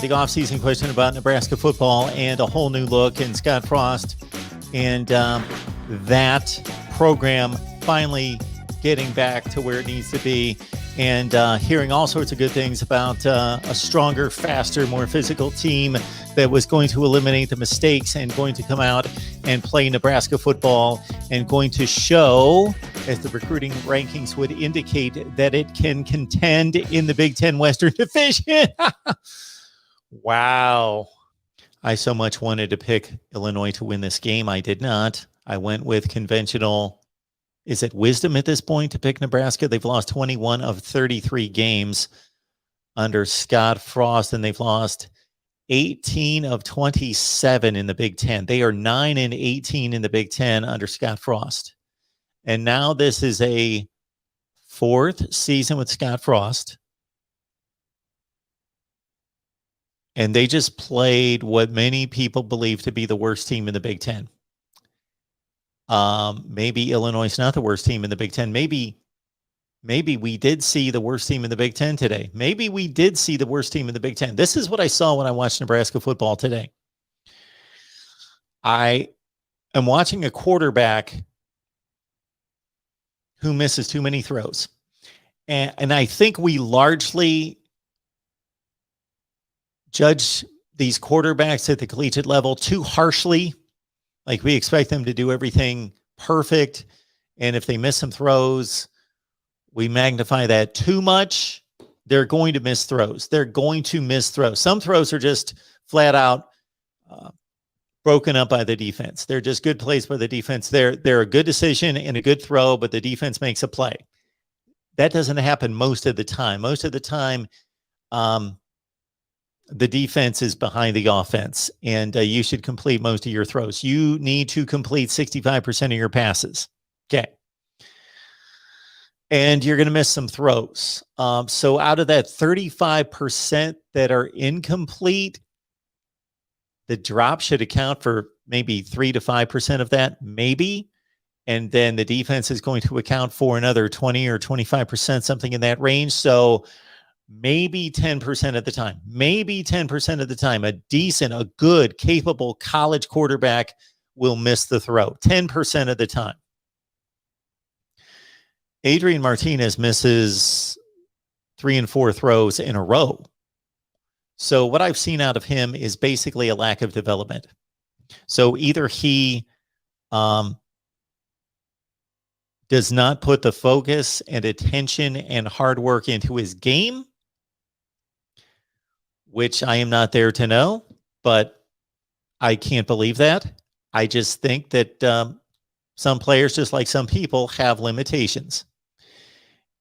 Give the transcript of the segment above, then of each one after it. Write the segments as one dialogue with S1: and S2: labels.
S1: the offseason question about Nebraska football and a whole new look, and Scott Frost and that program finally getting back to where it needs to be, and hearing all sorts of good things about a stronger, faster, more physical team that was going to eliminate the mistakes and going to come out and play Nebraska football and going to show, as the recruiting rankings would indicate, that it can contend in the Big Ten Western Division. Wow. I so much wanted to pick Illinois to win this game. I did not. I went with conventional, is it wisdom at this point to pick Nebraska? They've lost 21 of 33 games under Scott Frost, and they've lost 18 of 27 in the Big Ten. They are 9-18 in the Big Ten under Scott Frost. And now this is a fourth season with Scott Frost. And they just played what many people believe to be the worst team in the Big Ten. Maybe Illinois is not the worst team in the Big Ten. Maybe we did see the worst team in the Big Ten today. Maybe we did see the worst team in the Big Ten. This is what I saw when I watched Nebraska football today. I am watching a quarterback who misses too many throws. And I think we largely judge these quarterbacks at the collegiate level too harshly. Like, we expect them to do everything perfect. And if they miss some throws, we magnify that too much. They're going to miss throws. They're going to miss throws. Some throws are just flat out broken up by the defense. They're just good plays by the defense. They're a good decision and a good throw, but the defense makes a play. That doesn't happen most of the time. Most of the time, the defense is behind the offense, and you should complete most of your throws. You need to complete 65% of your passes. Okay. And you're going to miss some throws. So out of that 35% that are incomplete, the drop should account for maybe 3 to 5% of that, maybe. And then the defense is going to account for another 20 or 25%, something in that range. So maybe 10% of the time, a decent, a good, capable college quarterback will miss the throw 10% of the time. Adrian Martinez misses 3 and 4 throws in a row. So what I've seen out of him is basically a lack of development. So either he does not put the focus and attention and hard work into his game, which I am not there to know, but I can't believe that. I just think that some players, just like some people, have limitations.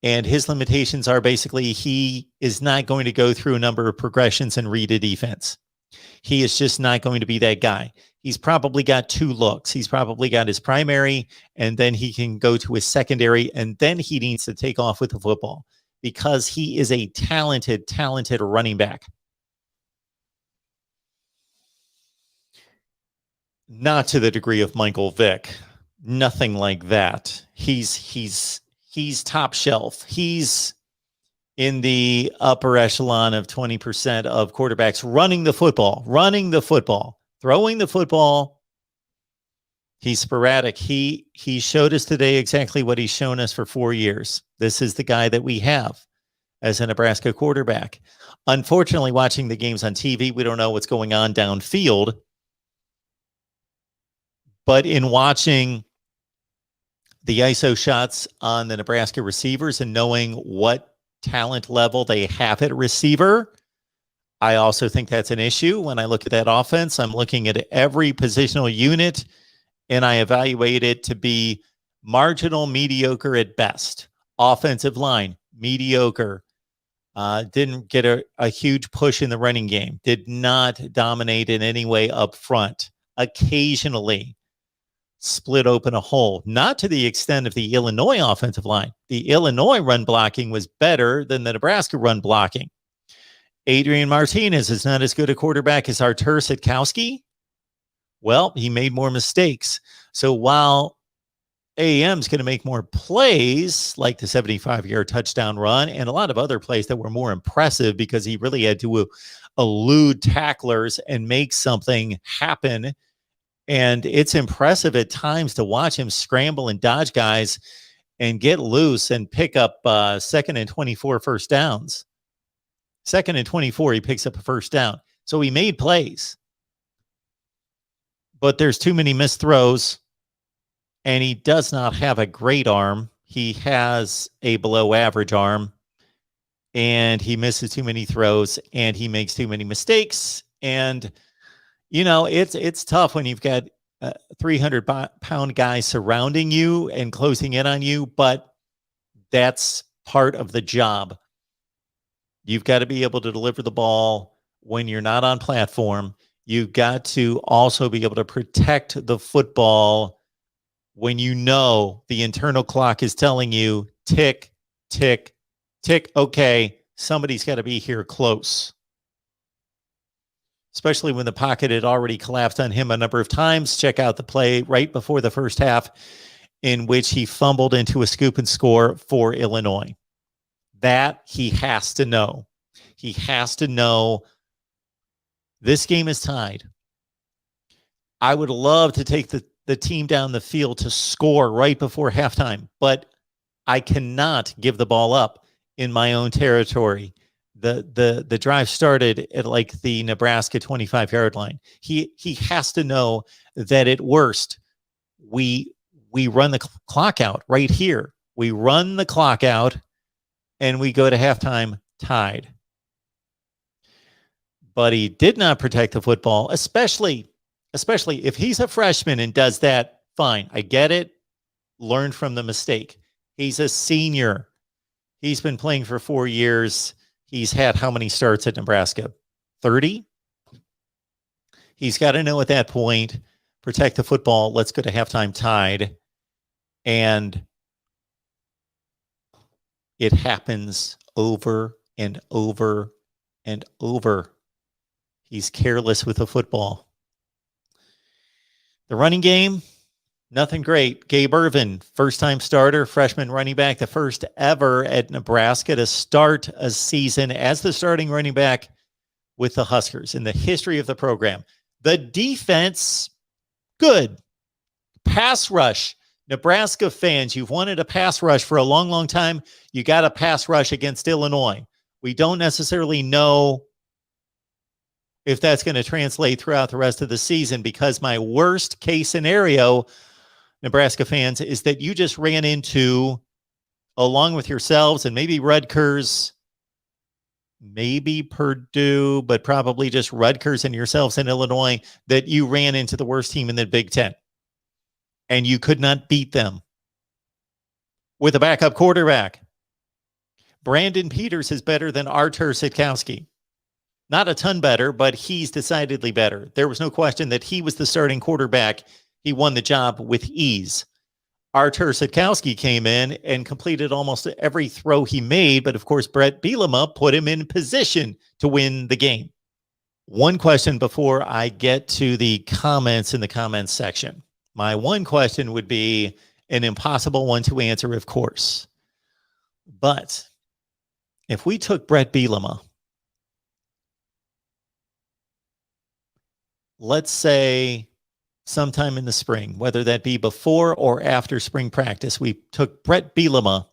S1: And his limitations are basically he is not going to go through a number of progressions and read a defense. He is just not going to be that guy. He's probably got 2 looks. He's probably got his primary, and then he can go to his secondary, and then he needs to take off with the football because he is a talented running back. Not to the degree of Michael Vick. Nothing like that. He's top shelf. He's in the upper echelon of 20% of quarterbacks running the football, throwing the football. He's sporadic. He showed us today exactly what he's shown us for 4 years. This is the guy that we have as a Nebraska quarterback. Unfortunately, watching the games on TV, we don't know what's going on downfield. But in watching the ISO shots on the Nebraska receivers and knowing what talent level they have at receiver, I also think that's an issue. When I look at that offense, I'm looking at every positional unit, and I evaluate it to be marginal, mediocre at best. Offensive line, mediocre. Didn't get a huge push in the running game. Did not dominate in any way up front. Occasionally split open a hole, not to the extent of the Illinois offensive line. The Illinois run blocking was better than the Nebraska run blocking. Adrian Martinez is not as good a quarterback as Artur Sitkowski. Well, he made more mistakes. So while AM's going to make more plays like the 75-yard touchdown run and a lot of other plays that were more impressive because he really had to elude tacklers and make something happen. And it's impressive at times to watch him scramble and dodge guys and get loose and pick up 2nd and 24 first downs. 2nd and 24, he picks up a first down. So he made plays. But there's too many missed throws. And he does not have a great arm. He has a below average arm. And he misses too many throws. And he makes too many mistakes. And, you know, it's tough when you've got 300-pound guys surrounding you and closing in on you. But that's part of the job. You've got to be able to deliver the ball when you're not on platform. You've got to also be able to protect the football when you know the internal clock is telling you tick, tick, tick. Okay, somebody's got to be here close. Especially when the pocket had already collapsed on him a number of times. Check out the play right before the first half in which he fumbled into a scoop and score for Illinois. That he has to know. He has to know this game is tied. I would love to take the team down the field to score right before halftime, but I cannot give the ball up in my own territory. The drive started at like the Nebraska 25-yard line. He has to know that at worst we run the clock out right here. We run the clock out and we go to halftime tied. But he did not protect the football, especially if he's a freshman and does that, fine. I get it. Learn from the mistake. He's a senior. He's been playing for 4 years. He's had how many starts at Nebraska? 30? He's got to know at that point, protect the football. Let's go to halftime tied. And it happens over and over and over. He's careless with the football. The running game, nothing great. Gabe Ervin, first-time starter, freshman running back, the first ever at Nebraska to start a season as the starting running back with the Huskers in the history of the program. The defense, good. Pass rush. Nebraska fans, you've wanted a pass rush for a long, long time. You got a pass rush against Illinois. We don't necessarily know if that's going to translate throughout the rest of the season, because my worst case scenario, Nebraska fans, is that you just ran into, along with yourselves and maybe Rutgers, maybe Purdue, but probably just Rutgers and yourselves in Illinois, that you ran into the worst team in the Big Ten and you could not beat them with a backup quarterback. Brandon Peters is better than Artur Sitkowski. Not a ton better, but he's decidedly better. There was no question that he was the starting quarterback. He won the job with ease. Artur Sitkowski came in and completed almost every throw he made, but of course, Brett Bielema put him in position to win the game. One question before I get to the comments in the comments section. My one question would be an impossible one to answer, of course. But if we took Brett Bielema, let's say sometime in the spring, whether that be before or after spring practice, we took Brett Bielema,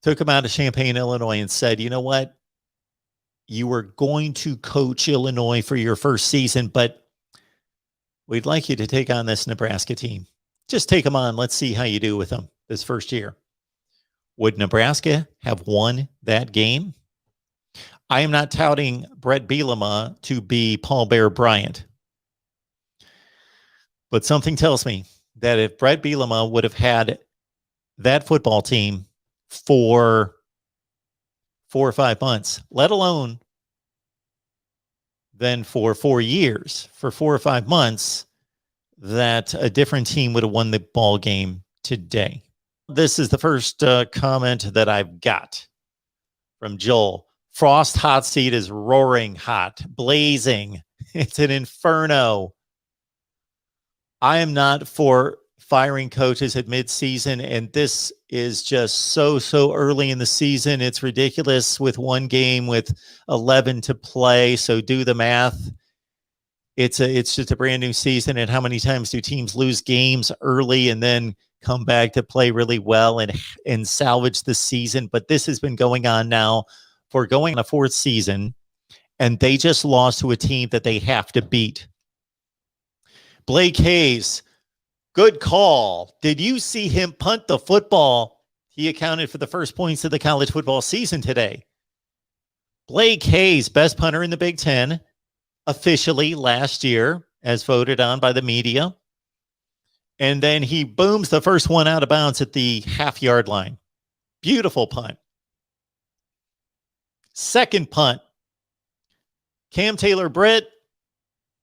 S1: took him out of Champaign, Illinois, and said, you know what? You were going to coach Illinois for your first season, but we'd like you to take on this Nebraska team. Just take them on. Let's see how you do with them this first year. Would Nebraska have won that game? I am not touting Brett Bielema to be Paul Bear Bryant. But something tells me that if Brett Bielema would have had that football team for 4 or 5 months, let alone then for 4 years, for 4 or 5 months, that a different team would have won the ball game today. This is the first comment that I've got from Joel. Frost hot seat is roaring hot, blazing. It's an inferno. I am not for firing coaches at midseason, and this is just so early in the season. It's ridiculous with one game with 11 to play. So do the math. It's just a brand new season, and how many times do teams lose games early and then come back to play really well and salvage the season? But this has been going on now for going on a fourth season, and they just lost to a team that they have to beat. Blake Hayes, good call. Did you see him punt the football? He accounted for the first points of the college football season today. Blake Hayes, best punter in the Big Ten, officially last year, as voted on by the media. And then he booms the first one out of bounds at the half-yard line. Beautiful punt. Second punt. Cam Taylor-Britt.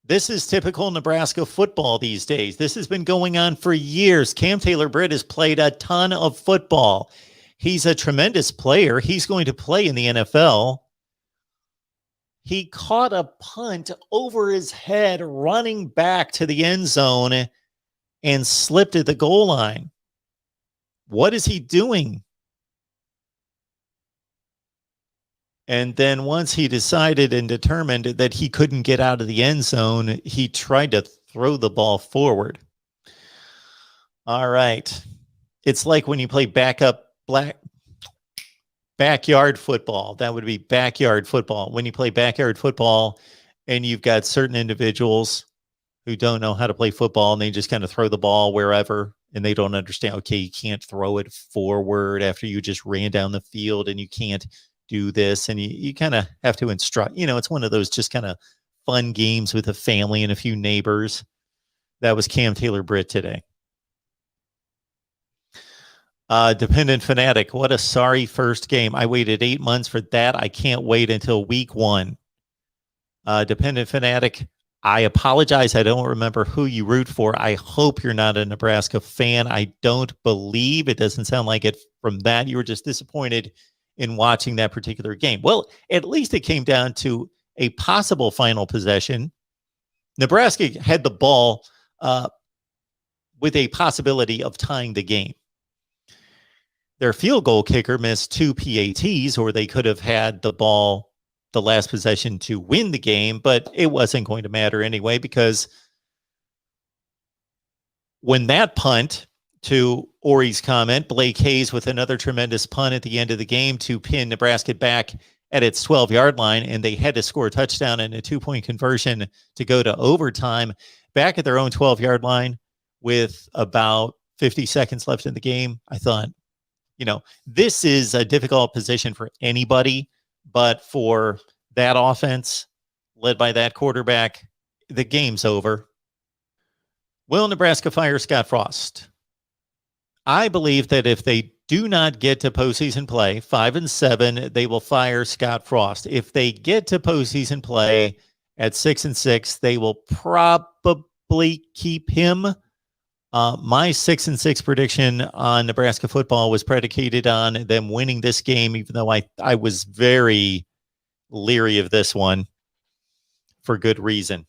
S1: This is typical Nebraska football these days. This has been going on for years. Cam Taylor-Britt has played a ton of football. He's a tremendous player. He's going to play in the NFL. He caught a punt over his head running back to the end zone and slipped at the goal line. What is he doing? And then once he decided and determined that he couldn't get out of the end zone, he tried to throw the ball forward. All right. It's like when you play backyard football. That would be backyard football. When you play backyard football and you've got certain individuals who don't know how to play football and they just kind of throw the ball wherever and they don't understand, okay, you can't throw it forward after you just ran down the field and you can't do this, and you kind of have to instruct. It's one of those just kind of fun games with a family and a few neighbors. That was Cam Taylor-Britt today. Dependent Fanatic, what a sorry first game. I waited 8 months for that. I can't wait until week 1. Dependent Fanatic, I apologize. I don't remember who you root for. I hope you're not a Nebraska fan. I don't believe, it doesn't sound like it from that. You were just disappointed in watching that particular game. Well, at least it came down to a possible final possession. Nebraska had the ball with a possibility of tying the game. Their field goal kicker missed 2 PATs, or they could have had the ball the last possession to win the game, but it wasn't going to matter anyway, because when that punt, to Ori's comment, Blake Hayes with another tremendous punt at the end of the game to pin Nebraska back at its 12-yard line, and they had to score a touchdown and a 2-point conversion to go to overtime back at their own 12-yard line with about 50 seconds left in the game. I thought, this is a difficult position for anybody, but for that offense led by that quarterback, the game's over. Will Nebraska fire Scott Frost? I believe that if they do not get to postseason play, 5-7, they will fire Scott Frost. If they get to postseason play at 6-6, they will probably keep him. My 6-6 prediction on Nebraska football was predicated on them winning this game, even though I was very leery of this one for good reason.